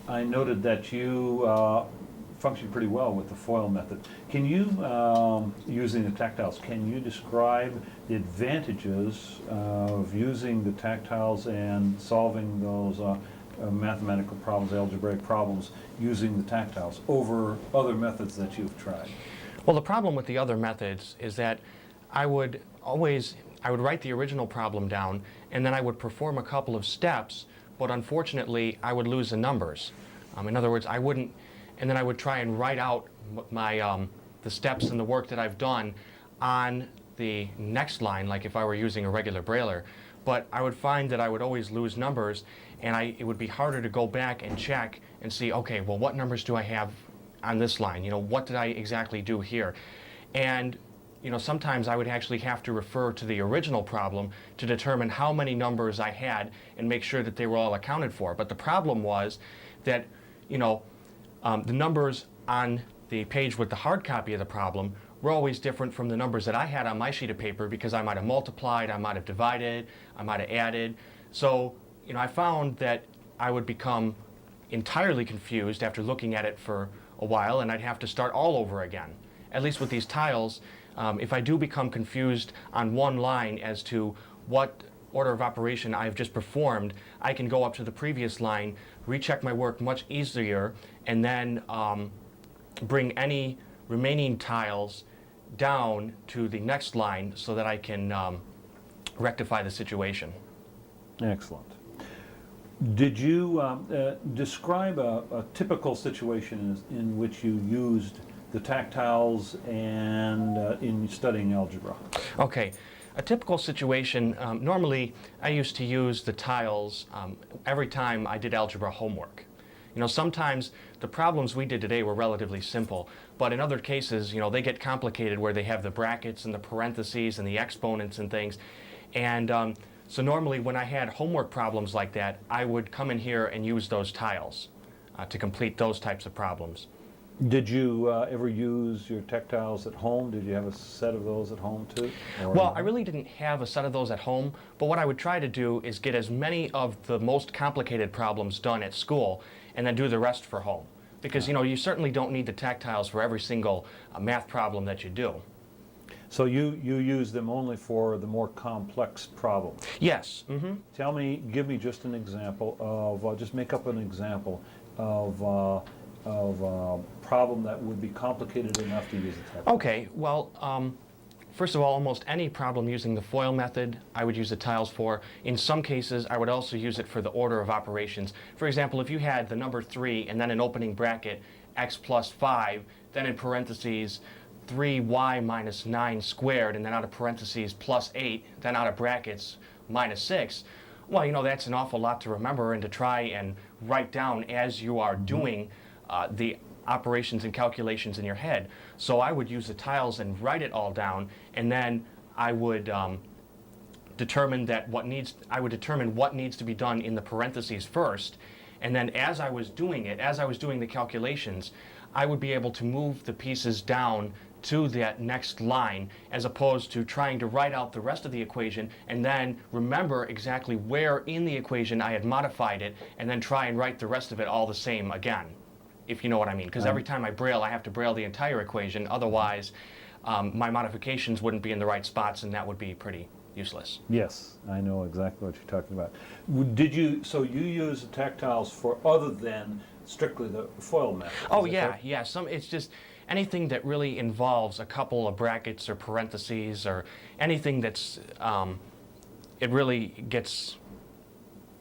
I noted that you function pretty well with the FOIL method. Can you, using the tactiles, can you describe the advantages of using the tactiles and solving those mathematical problems, algebraic problems, using the tactiles over other methods that you've tried? Well, the problem with the other methods is that I would write the original problem down, and then I would perform a couple of steps, but unfortunately I would lose the numbers. In other words, and then I would try and write out my the steps and the work that I've done on the next line, like if I were using a regular Brailler. But I would find that I would always lose numbers, and it would be harder to go back and check and see, okay, well, what numbers do I have on this line? You know, what did I exactly do here? And you know, sometimes I would actually have to refer to the original problem to determine how many numbers I had and make sure that they were all accounted for. But the problem was that, you know, the numbers on the page with the hard copy of the problem were always different from the numbers that I had on my sheet of paper, because I might have multiplied, I might have divided, I might have added. So, you know, I found that I would become entirely confused after looking at it for a while, and I'd have to start all over again. At least with these tiles, if I do become confused on one line as to what order of operation I've just performed, I can go up to the previous line, recheck my work much easier, and then bring any remaining tiles down to the next line so that I can rectify the situation. Excellent. Did you describe a typical situation in which you used the tactiles and in studying algebra? Okay, a typical situation, normally I used to use the tiles every time I did algebra homework. You know, sometimes the problems we did today were relatively simple, but in other cases, you know, they get complicated where they have the brackets and the parentheses and the exponents and things. And so normally when I had homework problems like that, I would come in here and use those tiles to complete those types of problems. Did you ever use your tactiles at home? Did you have a set of those at home too? Well, I really didn't have a set of those at home, but what I would try to do is get as many of the most complicated problems done at school and then do the rest for home. Because, you know, you certainly don't need the tactiles for every single math problem that you do. So you use them only for the more complex problems? Yes. Mm-hmm. Give me just an example of, just make up an example of a problem that would be complicated enough to use the tactiles. Okay, well, first of all, almost any problem using the FOIL method, I would use the tiles for. In some cases, I would also use it for the order of operations. For example, if you had the number 3 and then an opening bracket, x plus 5, then in parentheses, 3y minus 9 squared, and then out of parentheses, plus 8, then out of brackets, minus 6, well, you know, that's an awful lot to remember and to try and write down as you are doing the operations and calculations in your head. So I would use the tiles and write it all down, and then I would determine what needs to be done in the parentheses first, and then as I was doing it, as I was doing the calculations, I would be able to move the pieces down to that next line, as opposed to trying to write out the rest of the equation and then remember exactly where in the equation I had modified it, and then try and write the rest of it all the same again, if you know what I mean. Because every time I braille, I have to braille the entire equation. Otherwise, my modifications wouldn't be in the right spots, and that would be pretty useless. Yes, I know exactly what you're talking about. So you use the tactiles for other than strictly the FOIL method? Oh yeah, yeah. It's just anything that really involves a couple of brackets or parentheses or anything that's, it really gets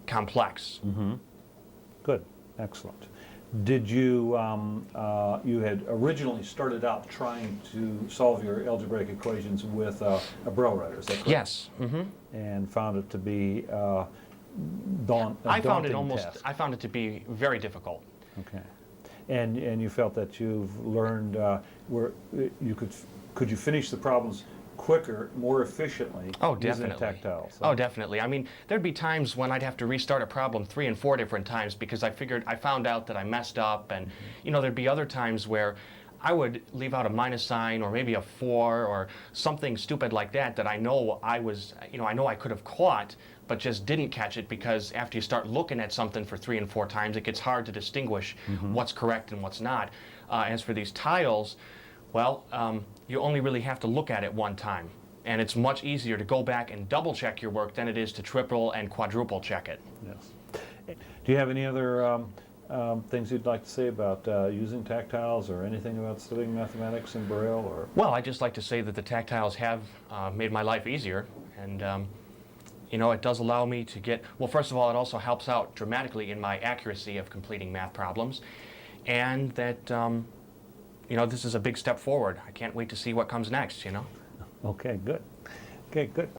complex. Mm-hmm. Good, excellent. Did you, you had originally started out trying to solve your algebraic equations with a Braille writer, is that correct? Yes. Mm-hmm. And found it to be a daunting task. I found it to be very difficult. Okay. And you felt that you've learned where you could you finish the problems quicker, more efficiently using the tactiles? Oh, definitely. I mean, there'd be times when I'd have to restart a problem 3 and 4 different times because I found out that I messed up, and you know, there'd be other times where I would leave out a minus sign or maybe a 4 or something stupid like that that I know I was, I know I could have caught, but just didn't catch it, because after you start looking at something for 3 and 4 times, it gets hard to distinguish what's correct and what's not. As for these tiles, well, you only really have to look at it one time. And it's much easier to go back and double check your work than it is to triple and quadruple check it. Yes. Do you have any other things you'd like to say about using tactiles, or anything about studying mathematics in Braille? Or Well, I'd just like to say that the tactiles have made my life easier, and it does allow me to get, well, first of all, it also helps out dramatically in my accuracy of completing math problems, and that, this is a big step forward. I can't wait to see what comes next. Okay, good. Okay, good.